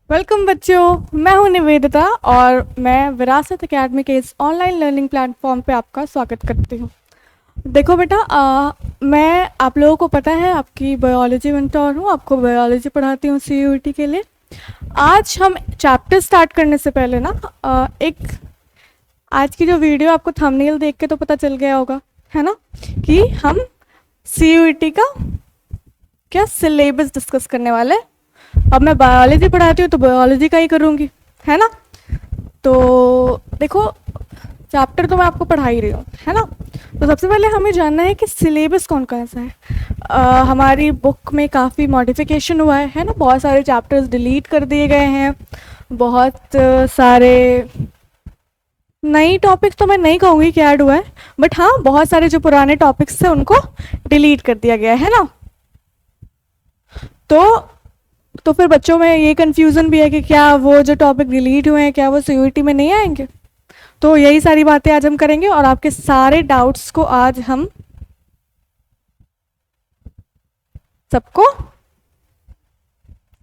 Welcome बच्चों, मैं हूं निवेदिता और मैं विरासत एकेडमी के इस ऑनलाइन लर्निंग प्लेटफॉर्म पे आपका स्वागत करती हूं। देखो बेटा, मैं आप लोगों को पता है आपकी बायोलॉजी मेंटोर हूं, आपको बायोलॉजी पढ़ाती हूं सीयूईटी के लिए। आज हम चैप्टर स्टार्ट करने से पहले ना एक आज की जो वीडियो आपको थंबनेल देख के तो पता चल गया होगा, है ना, कि हम सीयूईटी का क्या सिलेबस डिस्कस करने वाले हैं। अब मैं बायोलॉजी पढ़ाती हूँ तो बायोलॉजी का ही करूँगी, है ना। तो देखो, चैप्टर तो मैं आपको पढ़ा ही रही हूँ, है ना। तो सबसे पहले हमें जानना है कि सिलेबस कौन कौन सा है। हमारी बुक में काफ़ी मॉडिफिकेशन हुआ है ना। बहुत सारे चैप्टर्स डिलीट कर दिए गए हैं, बहुत सारे नई टॉपिक्स तो मैं नहीं कहूँगी कि ऐड हुआ है, बट हाँ, बहुत सारे जो पुराने टॉपिक्स थे उनको डिलीट कर दिया गया है ना। तो फिर बच्चों में ये कन्फ्यूज़न भी है कि क्या वो जो टॉपिक डिलीट हुए हैं क्या वो सीयूईटी में नहीं आएंगे। तो यही सारी बातें आज हम करेंगे और आपके सारे डाउट्स को आज हम सबको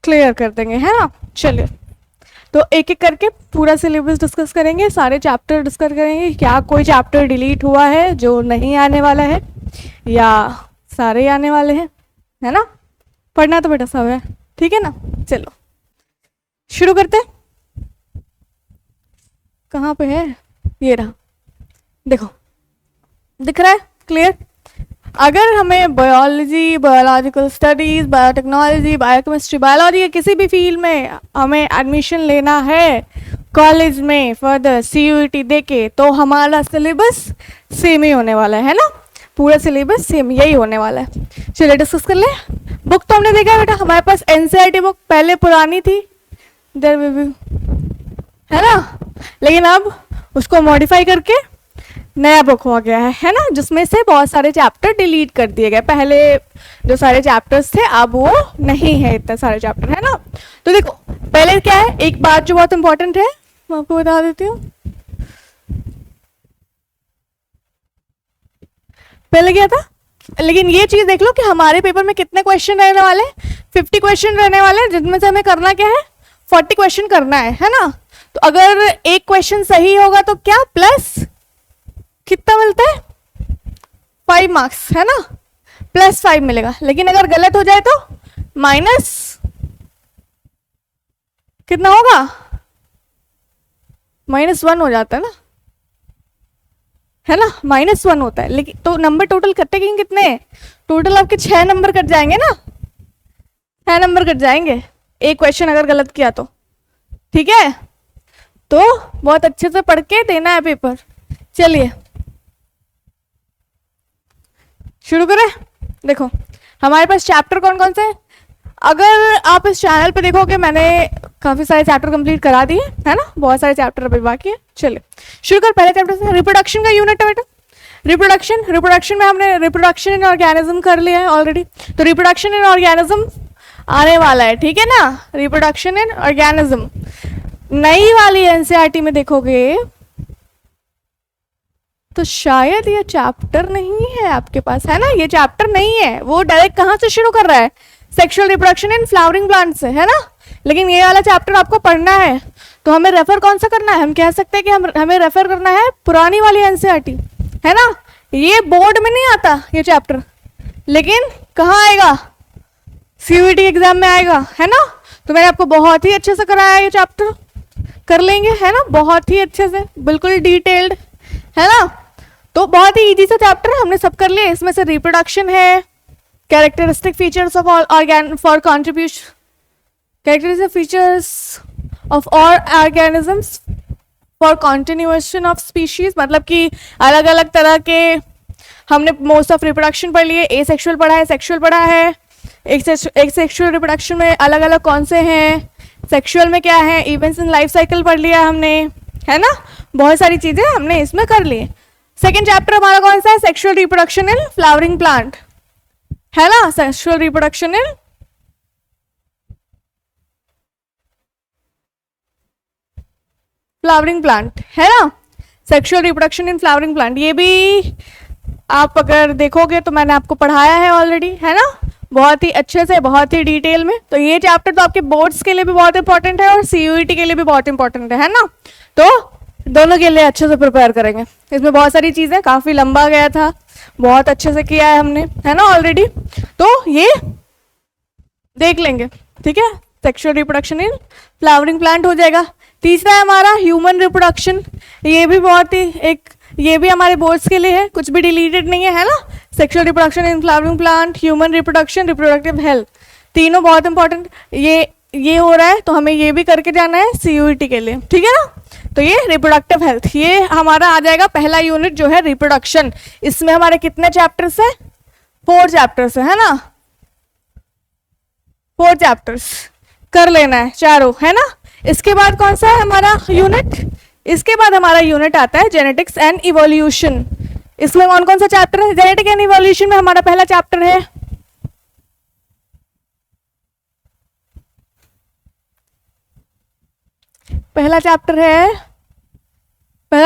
क्लियर कर देंगे, है ना। चलिए, तो एक एक करके पूरा सिलेबस डिस्कस करेंगे, सारे चैप्टर डिस्कस करेंगे। क्या कोई चैप्टर डिलीट हुआ है जो नहीं आने वाला है या सारे आने वाले हैं, है ना। पढ़ना तो बेटा सब है, ठीक है ना। चलो शुरू करते हैं। कहाँ पे है, ये रहा, देखो दिख रहा है क्लियर। अगर हमें biology, biological studies, biotechnology, biochemistry, biology के किसी भी फील्ड में हमें एडमिशन लेना है कॉलेज में फर्दर सीयूईटी देके, तो हमारा सिलेबस सेम ही होने वाला है ना। पूरा सिलेबस सेम यही होने वाला है। चलिए डिस्कस कर ले। बुक तो हमने देखा है बेटा, हमारे पास एनसीईआरटी बुक पहले पुरानी थी, देयर विल बी, है ना, लेकिन अब उसको मॉडिफाई करके नया बुक हो गया है ना, जिसमें से बहुत सारे चैप्टर डिलीट कर दिए गए। पहले जो सारे चैप्टर्स थे अब वो नहीं है इतने सारे चैप्टर, है ना। तो देखो पहले क्या है, एक बात जो बहुत इंपॉर्टेंट है मैं आपको बता देती हूँ। पहले क्या था, लेकिन ये चीज देख लो कि हमारे पेपर में कितने क्वेश्चन रहने वाले हैं। 50 क्वेश्चन रहने वाले हैं, जिनमें से हमें करना क्या है, 40 क्वेश्चन करना है ना। तो अगर एक क्वेश्चन सही होगा तो क्या प्लस कितना मिलता है, 5 मार्क्स, है ना, +5 मिलेगा। लेकिन अगर गलत हो जाए तो माइनस कितना होगा, -1 हो जाता है ना, है ना, -1 होता है। लेकिन तो नंबर टोटल कटेंगे कितने, टोटल आपके 6 नंबर कट जाएंगे ना, 6 नंबर कट जाएंगे एक क्वेश्चन अगर गलत किया तो, ठीक है। तो बहुत अच्छे से पढ़ के देना है पेपर। चलिए शुरू करें। देखो हमारे पास चैप्टर कौन कौन से हैं। अगर आप इस चैनल पे देखोगे, मैंने काफ़ी सारे चैप्टर कंप्लीट करा दिए, है ना, बहुत सारे चैप्टर अभी बाकी है। चलिए शुरू कर पहले चैप्टर से। रिप्रोडक्शन का यूनिट है बेटा, रिप्रोडक्शन में हमने रिप्रोडक्शन इन ऑर्गेनिज्म कर लिया है ऑलरेडी। तो रिप्रोडक्शन इन ऑर्गेनिज्म आने वाला है, ठीक है ना। रिप्रोडक्शन इन ऑर्गेनिज्म नई वाली एनसीईआरटी में देखोगे तो शायद ये चैप्टर नहीं है आपके पास, है ना। ये चैप्टर नहीं है, वो डायरेक्ट कहाँ से शुरू कर रहा है, sexual reproduction in flowering plant से, है ना। लेकिन ये वाला चैप्टर आपको पढ़ना है, तो हमें रेफर कौन सा करना है, हम कह सकते हैं कि हमें रेफर करना है पुरानी वाली एनसीईआरटी, है ना। ये बोर्ड में नहीं आता ये चैप्टर, लेकिन कहाँ आएगा, सीयूईटी एग्जाम में आएगा, है ना। तो मैंने आपको बहुत ही अच्छे से कराया, ये चैप्टर कर लेंगे, है ना, बहुत ही अच्छे से, बिल्कुल डिटेल्ड, है ना। तो बहुत ही इजी सा चैप्टर हमने सब कर लिया। इसमें से रिप्रोडक्शन है, characteristic features of organ for contribution, characteristic features of all organisms for continuation of species, मतलब कि अलग अलग तरह के हमने मोस्ट ऑफ रिप्रोडक्शन पढ़ लिए। एसेक्सुअल पढ़ा है, सेक्सुअल पढ़ा है। एक सेक्सुअल रिप्रोडक्शन में अलग अलग कौन से हैं, सेक्सुअल में क्या है, इवेंट्स इन लाइफ साइकिल पढ़ लिया हमने, है ना। बहुत सारी चीजें हमने इसमें कर ली। सेकेंड चैप्टर हमारा कौन सा है, sexual reproduction in flowering plant, है ना। Sexual reproduction in flowering plant, है ना। Sexual reproduction in flowering plant, ये भी आप अगर देखोगे तो मैंने आपको पढ़ाया है ऑलरेडी, है ना। बहुत ही अच्छे से, बहुत ही डिटेल में। तो ये चैप्टर तो आपके बोर्ड्स के लिए भी बहुत इंपॉर्टेंट है और सीयूईटी के लिए भी बहुत इंपॉर्टेंट है ना। तो दोनों के लिए अच्छे से प्रिपेयर करेंगे। इसमें बहुत सारी चीज़ें, काफ़ी लंबा गया था, बहुत अच्छे से किया है हमने, है ना ऑलरेडी। तो ये देख लेंगे, ठीक है। Sexual reproduction in flowering plant हो जाएगा। तीसरा है हमारा ह्यूमन रिप्रोडक्शन। ये भी बहुत ही ये भी हमारे बोर्ड्स के लिए है, कुछ भी डिलीटेड नहीं है ना। Sexual reproduction in flowering plant, human reproduction, reproductive health, तीनों बहुत इंपॉर्टेंट। ये हो रहा है तो हमें ये भी करके जाना है सीयूईटी के लिए, ठीक है ना। तो ये रिप्रोडक्टिव हेल्थ, ये हमारा आ जाएगा पहला यूनिट जो है रिप्रोडक्शन। इसमें हमारे कितने चैप्टर्स है? 4 चैप्टर्स है ना, 4 चैप्टर्स कर लेना है चारों, है ना। इसके बाद कौन सा है हमारा यूनिट? इसके बाद हमारा यूनिट आता है जेनेटिक्स एंड इवोल्यूशन। इसमें कौन कौन सा चैप्टर है? जेनेटिक एंड इवोल्यूशन में हमारा पहला चैप्टर है पहला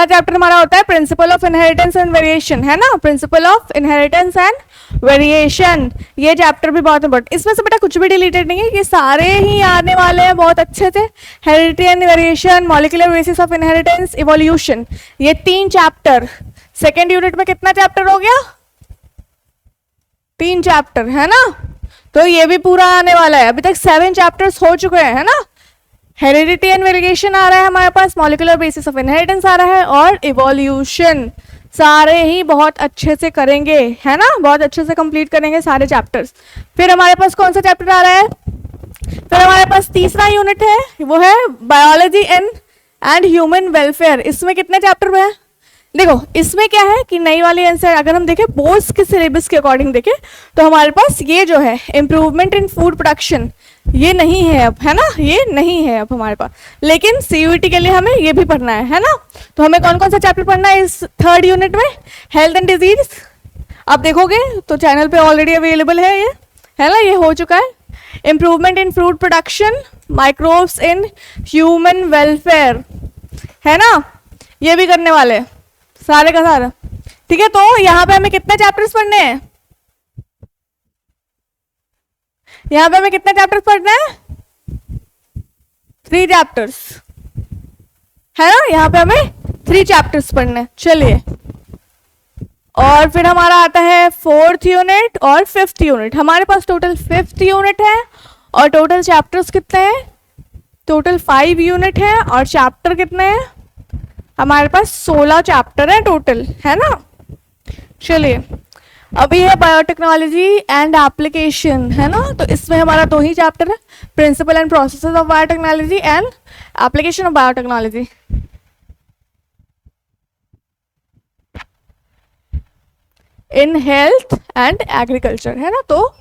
चैप्टर हमारा होता है principle of inheritance and variation, है ना। Principle of inheritance and variation, ये चैप्टर भी बहुत इंपॉर्टेंट। इसमें से बेटा कुछ भी डिलीटेड नहीं है, ये सारे ही आने वाले हैं बहुत अच्छे से। Heredity and variation, molecular basis of inheritance, evolution, ये 3 चैप्टर। सेकेंड यूनिट में कितना चैप्टर हो गया? 3 चैप्टर, है ना। तो ये भी पूरा आने वाला है। अभी तक 7 चैप्टर्स हो चुके हैं, है ना। हेरिडिटी एंड वेरिएशन आ रहा है हमारे पास, मॉलिक्यूलर बेसिस ऑफ इनहेरिटेंस आ रहा है और इवोल्यूशन। सारे ही बहुत अच्छे से करेंगे, है ना, बहुत अच्छे से कंप्लीट करेंगे सारे चैप्टर्स। फिर हमारे पास कौन सा चैप्टर आ रहा है? फिर हमारे पास तीसरा यूनिट है, वो है बायोलॉजी एंड ह्यूमन वेलफेयर। इसमें कितने चैप्टर में है? देखो इसमें क्या है कि नई वाली आंसर अगर हम देखें बोर्ड्स के सिलेबस के अकॉर्डिंग देखें तो हमारे पास ये जो है इम्प्रूवमेंट इन फूड प्रोडक्शन, ये नहीं है अब, है ना, ये नहीं है अब हमारे पास। लेकिन सीयूईटी के लिए हमें ये भी पढ़ना है ना। तो हमें कौन कौन सा चैप्टर पढ़ना है इस 3rd यूनिट में? Health and disease. आप देखोगे तो चैनल पे ऑलरेडी अवेलेबल है ये, है ना, ये हो चुका है। Improvement in food production, microbes in human welfare, है ना, ये भी करने वाले हैं सारे का सारा, ठीक है। तो यहाँ पे हमें कितने चैप्टर्स पढ़ने हैं? यहाँ पे हमें कितने चैप्टर्स पढ़ना है? 3 चैप्टर्स, है ना। यहाँ पे हमें 3 चैप्टर्स पढ़ने हैं। चलिए, और फिर हमारा आता है 4th यूनिट और 5th यूनिट। हमारे पास टोटल 5th यूनिट है और टोटल चैप्टर्स कितने हैं? टोटल 5 यूनिट है और चैप्टर कितने हैं? हमारे पास 16 चैप्टर है टोटल, है ना। चलिए, अभी है बायोटेक्नोलॉजी एंड एप्लीकेशन, है ना। तो इसमें हमारा 2 ही चैप्टर है, principle and processes of biotechnology and application of biotechnology. In health and agriculture, है ना। तो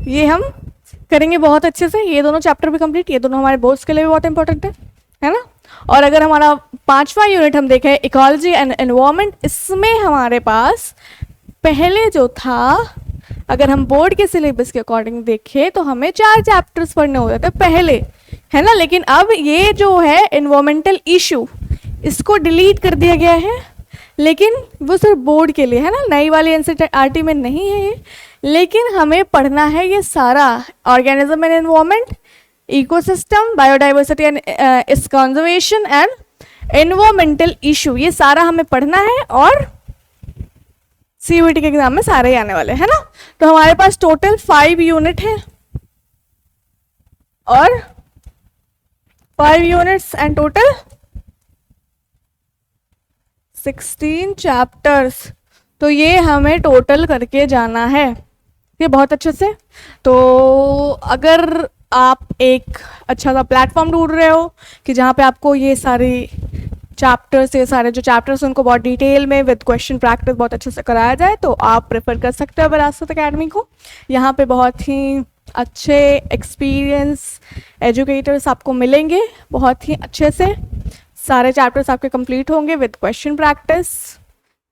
ये हम करेंगे बहुत अच्छे से, ये दोनों चैप्टर भी कंप्लीट। ये दोनों हमारे बोर्ड्स के लिए भी बहुत इंपॉर्टेंट है ना। और अगर हमारा 5वां यूनिट हम देखें इकोलॉजी एंड एनवायरनमेंट, इसमें हमारे पास पहले जो था, अगर हम बोर्ड के सिलेबस के अकॉर्डिंग देखें तो हमें 4 चैप्टर्स पढ़ने होते थे पहले, है ना। लेकिन अब ये जो है एनवायरमेंटल इशू, इसको डिलीट कर दिया गया है। लेकिन वो सिर्फ बोर्ड के लिए है ना, नई वाली एनसीईआरटी में नहीं है ये। लेकिन हमें पढ़ना है ये सारा, organism and environment, ecosystem, biodiversity and it's conservation and environmental issue, ये सारा हमें पढ़ना है। और सीयूईटी के एग्जाम में सारे ही आने वाले हैं ना। तो हमारे पास टोटल 5 यूनिट है और 5 यूनिट्स एंड टोटल 16 चैप्टर्स। तो ये हमें टोटल करके जाना है, ये बहुत अच्छे से। तो अगर आप एक अच्छा सा प्लेटफॉर्म ढूंढ रहे हो कि जहाँ पे आपको ये सारी चैप्टर्स, ये सारे जो चैप्टर्स उनको बहुत डिटेल में विद क्वेश्चन प्रैक्टिस बहुत अच्छे से कराया जाए, तो आप प्रेफर कर सकते हो विरासत एकेडमी को। यहाँ पे बहुत ही अच्छे एक्सपीरियंस एजुकेटर्स आपको मिलेंगे, बहुत ही अच्छे से सारे चैप्टर्स आपके कंप्लीट होंगे with question practice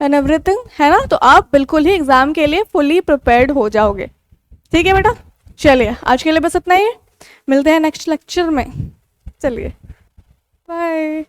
and everything, है ना। तो आप बिल्कुल ही एग्जाम के लिए फुली प्रिपेयर्ड हो जाओगे, ठीक है बेटा। चलिए, आज के लिए बस इतना ही, मिलते हैं नेक्स्ट लेक्चर में। चलिए, बाय।